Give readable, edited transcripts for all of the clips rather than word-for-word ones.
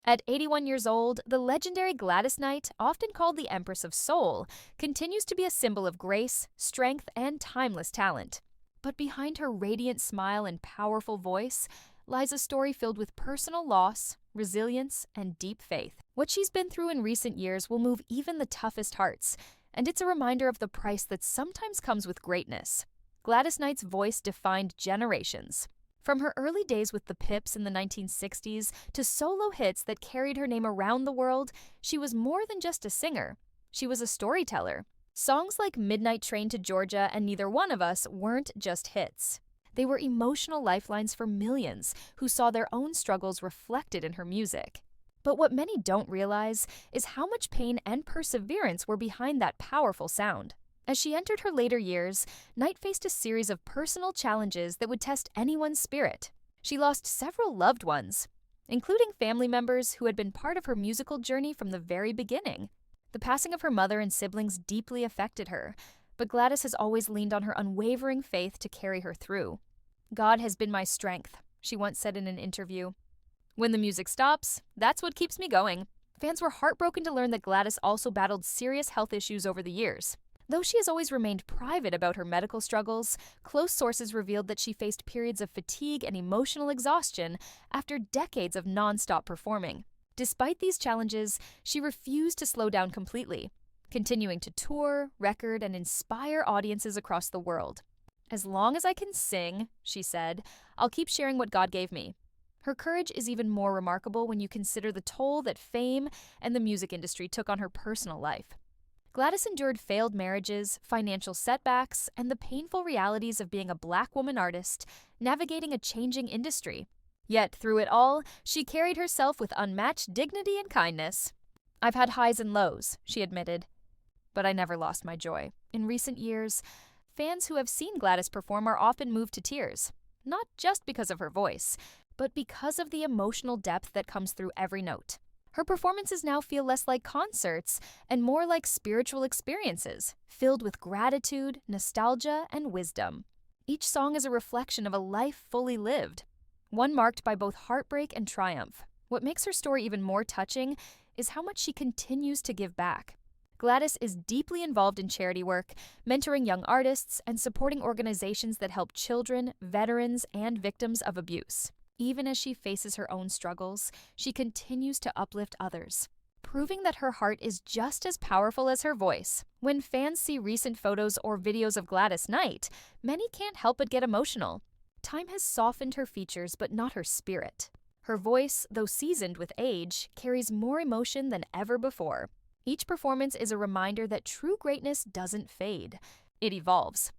At 81 years old, the legendary Gladys Knight, often called the Empress of Soul, continues to be a symbol of grace, strength, and timeless talent. But behind her radiant smile and powerful voice lies a story filled with personal loss, resilience, and deep faith. What she's been through in recent years will move even the toughest hearts, and it's a reminder of the price that sometimes comes with greatness. Gladys Knight's voice defined generations. From her early days with the Pips in the 1960s to solo hits that carried her name around the world, she was more than just a singer. She was a storyteller. Songs like Midnight Train to Georgia and Neither One of Us weren't just hits. They were emotional lifelines for millions who saw their own struggles reflected in her music. But what many don't realize is how much pain and perseverance were behind that powerful sound. As she entered her later years, Knight faced a series of personal challenges that would test anyone's spirit. She lost several loved ones, including family members who had been part of her musical journey from the very beginning. The passing of her mother and siblings deeply affected her, but Gladys has always leaned on her unwavering faith to carry her through. "God has been my strength," she once said in an interview. "When the music stops, that's what keeps me going." Fans were heartbroken to learn that Gladys also battled serious health issues over the years. Though she has always remained private about her medical struggles, close sources revealed that she faced periods of fatigue and emotional exhaustion after decades of non-stop performing. Despite these challenges, she refused to slow down completely, continuing to tour, record, and inspire audiences across the world. "As long as I can sing," she said, "I'll keep sharing what God gave me." Her courage is even more remarkable when you consider the toll that fame and the music industry took on her personal life. Gladys endured failed marriages, financial setbacks, and the painful realities of being a Black woman artist navigating a changing industry. Yet, through it all, she carried herself with unmatched dignity and kindness. "I've had highs and lows," she admitted, "but I never lost my joy." In recent years, fans who have seen Gladys perform are often moved to tears, not just because of her voice, but because of the emotional depth that comes through every note. Her performances now feel less like concerts and more like spiritual experiences, filled with gratitude, nostalgia, and wisdom. Each song is a reflection of a life fully lived, one marked by both heartbreak and triumph. What makes her story even more touching is how much she continues to give back. Gladys is deeply involved in charity work, mentoring young artists and supporting organizations that help children, veterans, and victims of abuse. Even as she faces her own struggles, she continues to uplift others, proving that her heart is just as powerful as her voice. When fans see recent photos or videos of Gladys Knight, many can't help but get emotional. Time has softened her features, but not her spirit. Her voice, though seasoned with age, carries more emotion than ever before. Each performance is a reminder that true greatness doesn't fade. It evolves.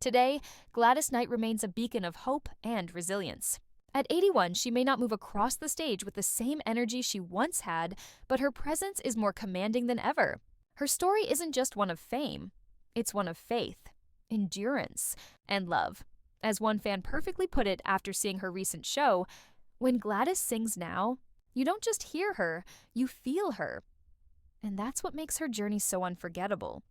Today, Gladys Knight remains a beacon of hope and resilience. At 81, she may not move across the stage with the same energy she once had, but her presence is more commanding than ever. Her story isn't just one of fame, it's one of faith, endurance, and love. As one fan perfectly put it after seeing her recent show, "When Gladys sings now, you don't just hear her, you feel her." And that's what makes her journey so unforgettable.